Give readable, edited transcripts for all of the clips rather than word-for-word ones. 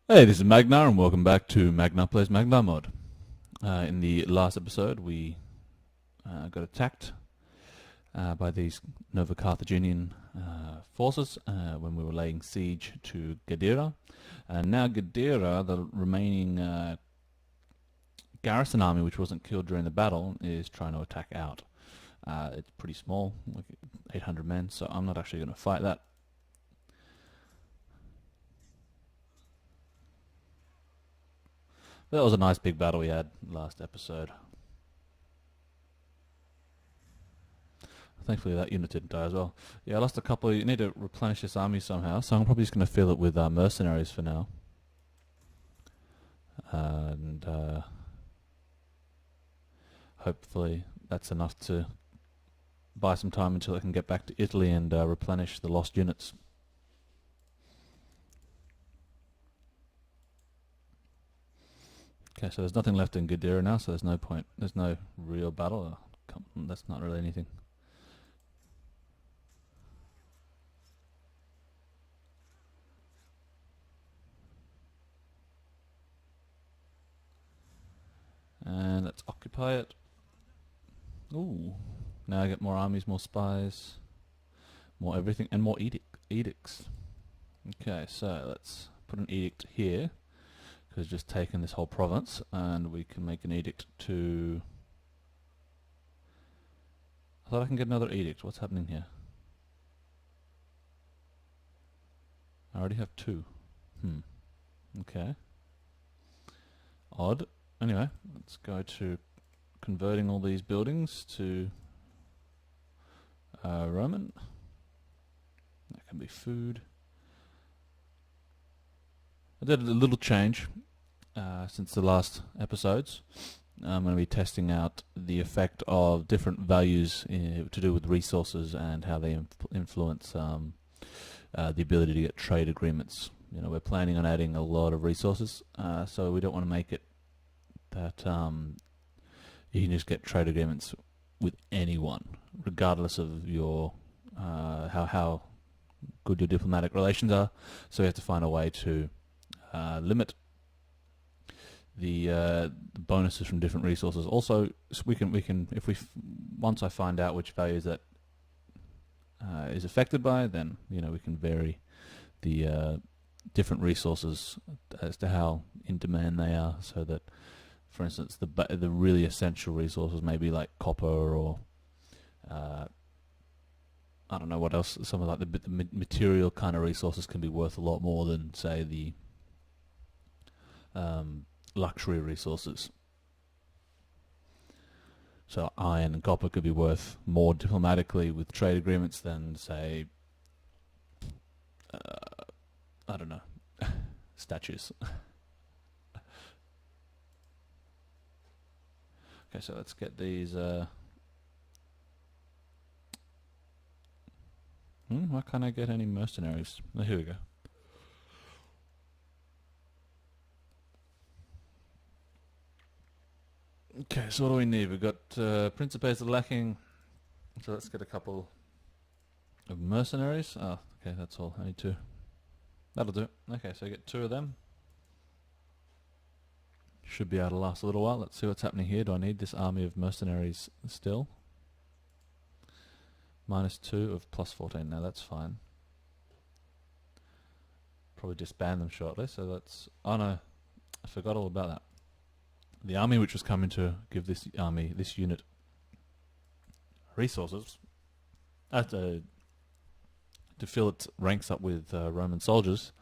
Hey, this is Magnar, and welcome back to Magnar Plays Magnar Mod. In the last episode, we got attacked by these Nova Carthaginian forces when we were laying siege to Gadira. And now Gadira, the remaining garrison army which wasn't killed during the battle, is trying to attack out. It's pretty small, like 800 men, so I'm not actually going to fight that. That was a nice big battle we had last episode. Thankfully that unit didn't die as well. Yeah, I lost a couple. You need to replenish this army somehow, so I'm probably just going to fill it with mercenaries for now. And hopefully that's enough to buy some time until I can get back to Italy and replenish the lost units. Okay, so there's nothing left in Gadira now, so there's no point. There's no real battle. That's not really anything. And let's occupy it. Ooh. Now I get more armies, more spies, more everything, and more edicts. Okay, so let's put an edict here, because just taken this whole province, and we can make an edict to... I thought I can get another edict. What's happening here? I already have two. Okay. Odd. Anyway, let's go to converting all these buildings to Roman. That can be food. I did a little change since the last episodes. I'm going to be testing out the effect of different values to do with resources and how they influence the ability to get trade agreements. You know, we're planning on adding a lot of resources, so we don't want to make it that you can just get trade agreements with anyone, regardless of your how good your diplomatic relations are. So we have to find a way to limit the bonuses from different resources. Also, we can once I find out which values that is affected by, then we can vary the different resources as to how in demand they are, so that, for instance, the really essential resources, maybe like copper or I don't know what else. Some of like the material kind of resources can be worth a lot more than, say, the luxury resources. So iron and copper could be worth more diplomatically with trade agreements than, say, I don't know, statues. Okay, so let's get these. Why can't I get any mercenaries? Oh, here we go. Okay, so what do we need? We've got Principes are lacking, so let's get a couple of mercenaries. Oh, okay, that's all. I need two. That'll do. Okay, so get two of them. Should be able to last a little while. Let's see what's happening here. Do I need this army of mercenaries still? -2 of +14. Now that's fine. Probably disband them shortly. So let's... Oh no, I forgot all about that. The army which was coming to give this unit resources, to fill its ranks up with Roman soldiers,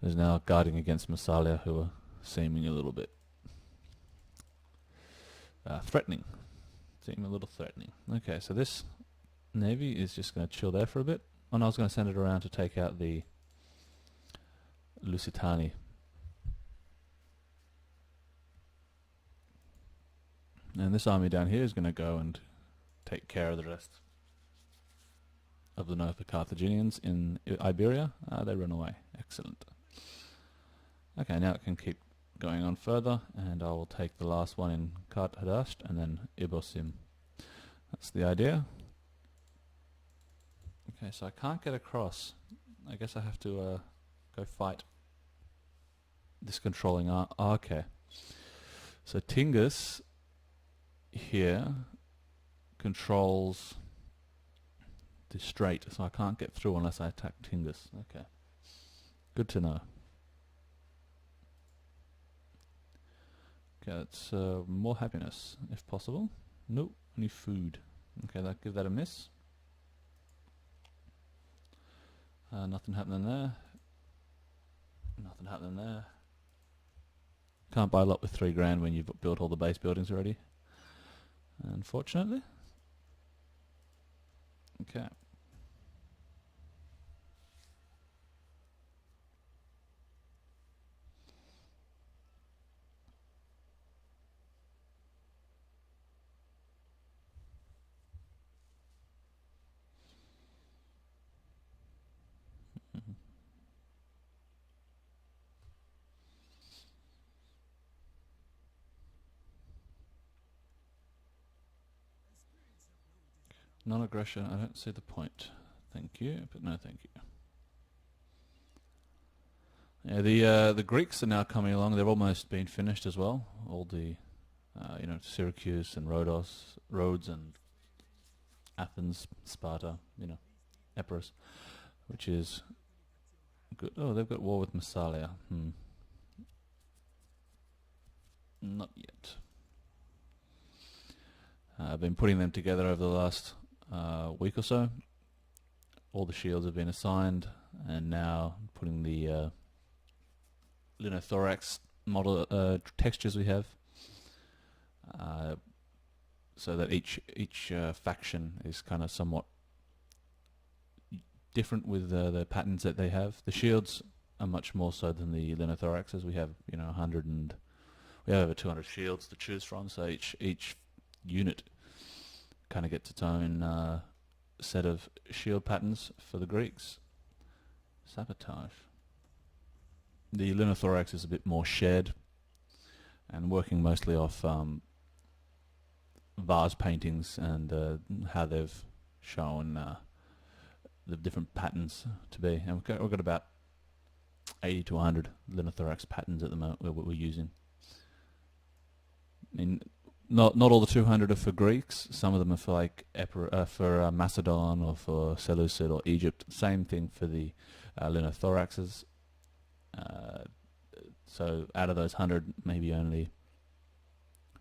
is now guarding against Massalia, who are seeming a little bit threatening. Seem a little threatening. Okay, so this navy is just going to chill there for a bit. And I was going to send it around to take out the Lusitani. And this army down here is going to go and take care of the rest of the Nova Carthaginians in Iberia. They run away. Excellent. Okay, now it can keep going on further, and I will take the last one in Karthadasht and then Ibosim. That's the idea. Okay, so I can't get across. I guess I have to go fight this controlling arm. Oh, okay. So Tingus here controls the straight, so I can't get through unless I attack Tingus. Okay. Good to know. Okay, that's more happiness, if possible. Nope, only food. Okay, give that a miss. Nothing happening there. Nothing happening there. Can't buy a lot with $3,000 when you've built all the base buildings already. Unfortunately. Okay. Non-aggression, I don't see the point. Thank you, but no thank you. Yeah, the Greeks are now coming along. They've almost been finished as well. All the, Syracuse and Rhodes and Athens, Sparta, Epirus, which is good. Oh, they've got war with Massalia. Not yet. I've been putting them together over the last week or so. All the shields have been assigned, and now putting the linothorax model textures we have, so that each faction is kind of somewhat different with the patterns that they have. The shields are much more so than the linothoraxes. We have 100 and we have over 200 shields to choose from. So each unit kind of gets its own set of shield patterns. For the Greeks, sabotage. The linothorax is a bit more shared and working mostly off vase paintings and how they've shown the different patterns to be. And we've got about 80 to 100 linothorax patterns at the moment we're using. I mean, not all the 200 are for Greeks. Some of them are for for Macedon or for Seleucid or Egypt. Same thing for the linothoraxes. So out of those 100, maybe only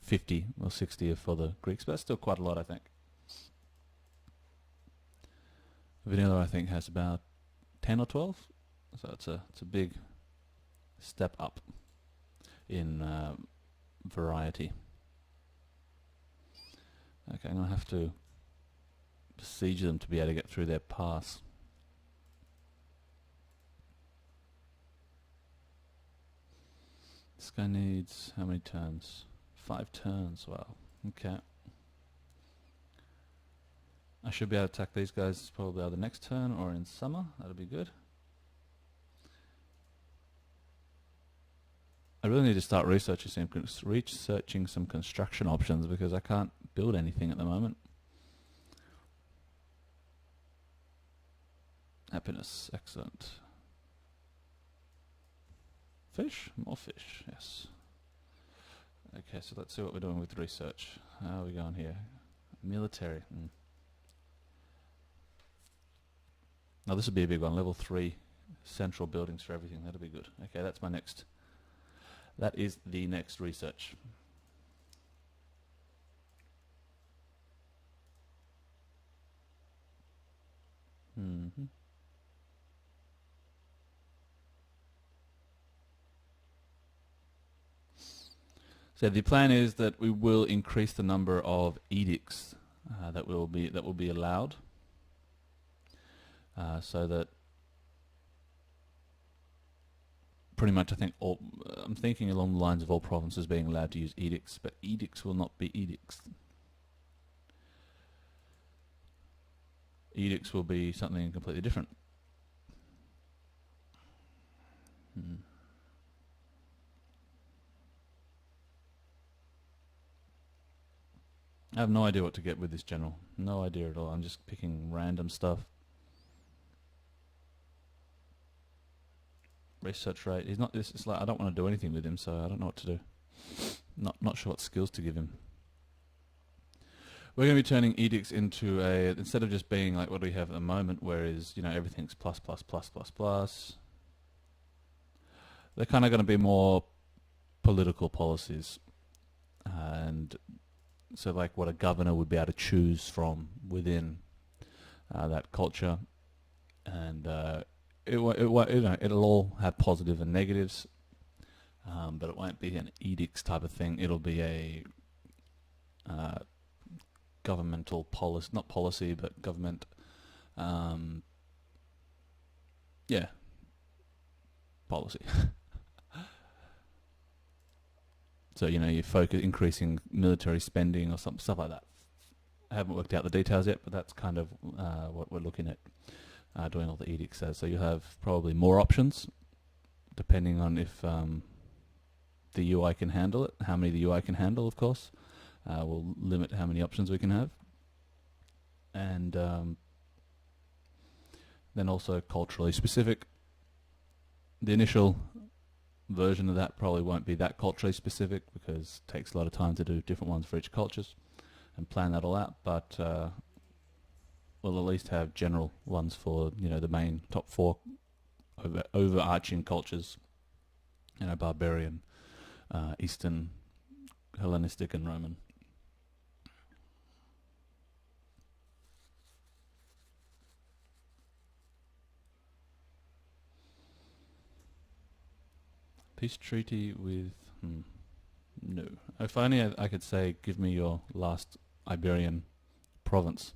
50 or 60 are for the Greeks, but that's still quite a lot, I think. Vanilla, I think, has about 10 or 12, so it's a big step up in variety. Okay, I'm going to have to besiege them to be able to get through their pass. This guy needs how many turns? 5 turns. Wow. Okay. I should be able to attack these guys probably either next turn or in summer. That'll be good. I really need to start researching some construction options because I can't build anything at the moment. Happiness, excellent. Fish? More fish, yes. Okay, so let's see what we're doing with research. How are we going here? Military. Now this would be a big one, level 3 central buildings for everything. That'll be good. Okay, that's my next. That is the next research. So the plan is that we will increase the number of edicts that will be allowed, so that pretty much I'm thinking along the lines of all provinces being allowed to use edicts, but edicts will not be edicts. Edicts will be something completely different. I have no idea what to get with this general. No idea at all. I'm just picking random stuff. research rate. He's not. It's like I don't want to do anything with him, so I don't know what to do. Not sure what skills to give him. We're going to be turning edicts into a, instead of just being like what we have at the moment, where is, you know, everything's plus plus plus plus plus. They're kind of going to be more political policies, and so like what a governor would be able to choose from within that culture, and it'll all have positive and negatives, but it won't be an edicts type of thing. It'll be a governmental policy, not policy, but government, policy. So, you know, you focus increasing military spending or some stuff like that. I haven't worked out the details yet, but that's kind of what we're looking at doing all the edicts as. So you have probably more options, depending on if the UI can handle it. How many the UI can handle, of course. Will limit how many options we can have. And then also culturally specific. The initial version of that probably won't be that culturally specific because it takes a lot of time to do different ones for each cultures and plan that all out, but we'll at least have general ones for, you know, the main top 4 overarching cultures, you know, barbarian, Eastern, Hellenistic and Roman. Peace treaty with... no. If only I could say, give me your last Iberian province.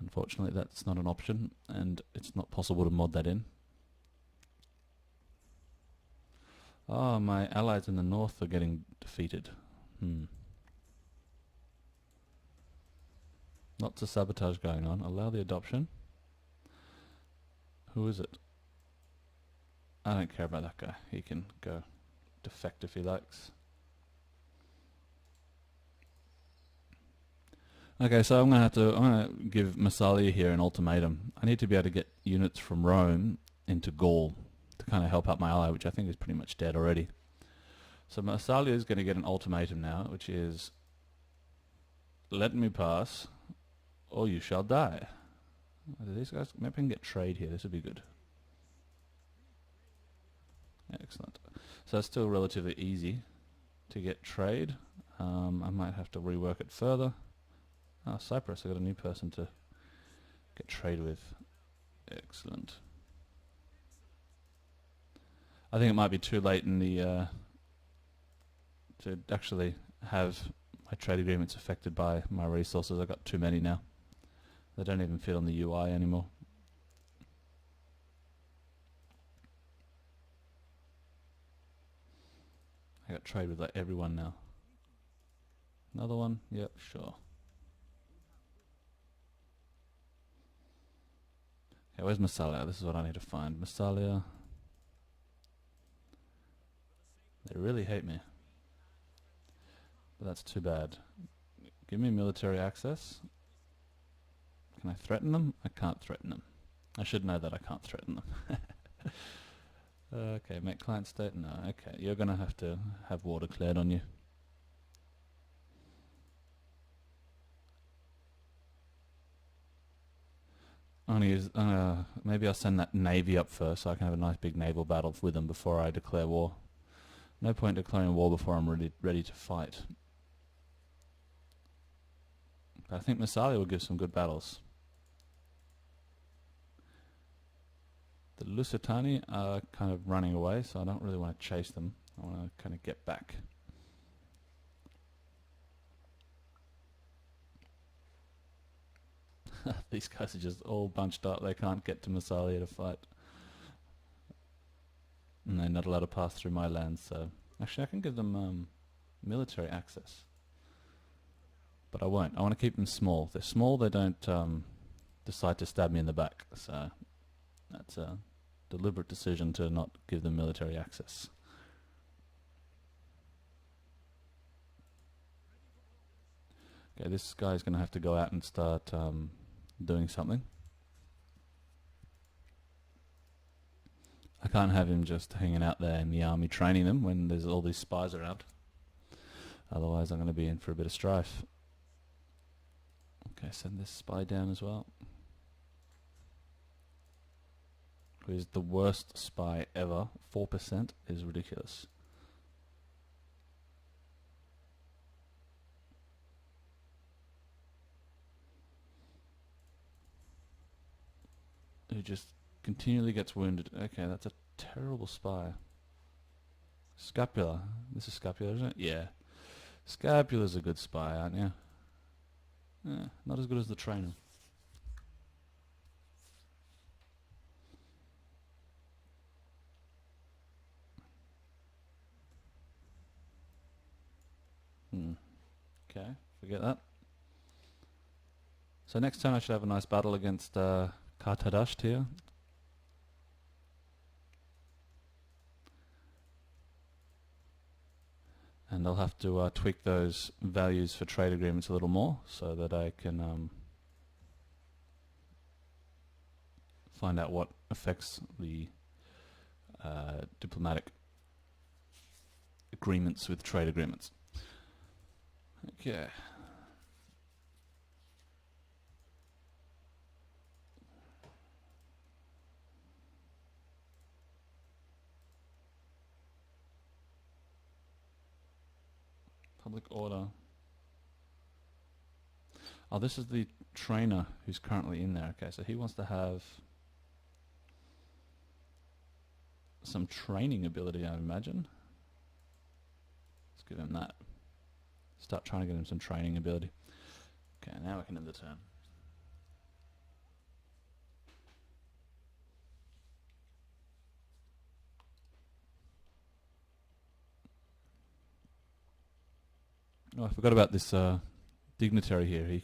Unfortunately, that's not an option, and it's not possible to mod that in. Oh, my allies in the north are getting defeated. Lots of sabotage going on. Allow the adoption. Who is it? I don't care about that guy. He can go defect if he likes. Okay, so I'm gonna give Massalia here an ultimatum. I need to be able to get units from Rome into Gaul to kind of help out my ally, which I think is pretty much dead already. So Massalia is going to get an ultimatum now, which is, let me pass, or you shall die. These guys, maybe I can get trade here. This would be good. Excellent. So it's still relatively easy to get trade. I might have to rework it further. Oh, Cyprus, I got a new person to get trade with. Excellent. I think it might be too late in the to actually have my trade agreements affected by my resources. I've got too many now. They don't even fit on the UI anymore. I got trade with like everyone now. Another one? Yep, sure. Okay, where's Massalia? This is what I need to find. Massalia. They really hate me. But that's too bad. Give me military access. Can I threaten them? I can't threaten them. I should know that I can't threaten them. Okay, make client state? No, okay. You're going to have war declared on you. Maybe I'll send that navy up first so I can have a nice big naval battle with them before I declare war. No point declaring war before I'm ready to fight. But I think Massalia will give some good battles. The Lusitani are kind of running away, so I don't really want to chase them. I want to kind of get back. These guys are just all bunched up. They can't get to Massalia to fight. And they're not allowed to pass through my lands, so... Actually, I can give them military access. But I won't. I want to keep them small. If they're small, they don't decide to stab me in the back. So that's a deliberate decision to not give them military access. Okay, this guy's going to have to go out and start doing something. I can't have him just hanging out there in the army training them when there's all these spies around. Otherwise I'm going to be in for a bit of strife. Okay, send this spy down as well. Who is the worst spy ever. 4% is ridiculous. Who just continually gets wounded. Okay, that's a terrible spy. Scapula. This is Scapula, isn't it? Yeah. Scapula's a good spy, aren't you? Yeah, not as good as the trainer. Okay, forget that. So next turn I should have a nice battle against Kartadasht here. And I'll have to tweak those values for trade agreements a little more so that I can find out what affects the diplomatic agreements with trade agreements. Okay. Public order. Oh, this is the trainer who's currently in there. Okay, so he wants to have some training ability, I imagine. Let's give him that. Start trying to get him some training ability. Okay, now we can end the turn. Oh, I forgot about this dignitary here. He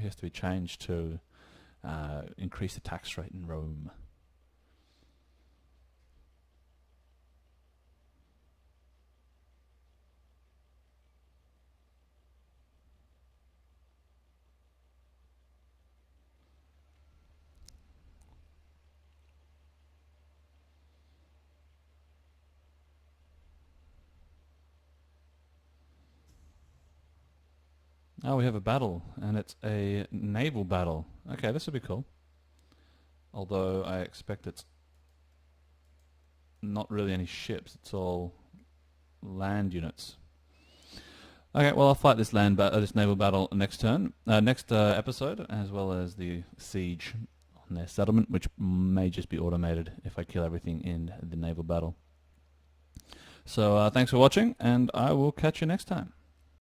has to be changed to increase the tax rate in Rome. Oh, we have a battle, and it's a naval battle. Okay, this will be cool. Although I expect it's not really any ships, it's all land units. Okay, well I'll fight this this naval battle next turn, next episode, as well as the siege on their settlement, which may just be automated if I kill everything in the naval battle. So thanks for watching, and I will catch you next time.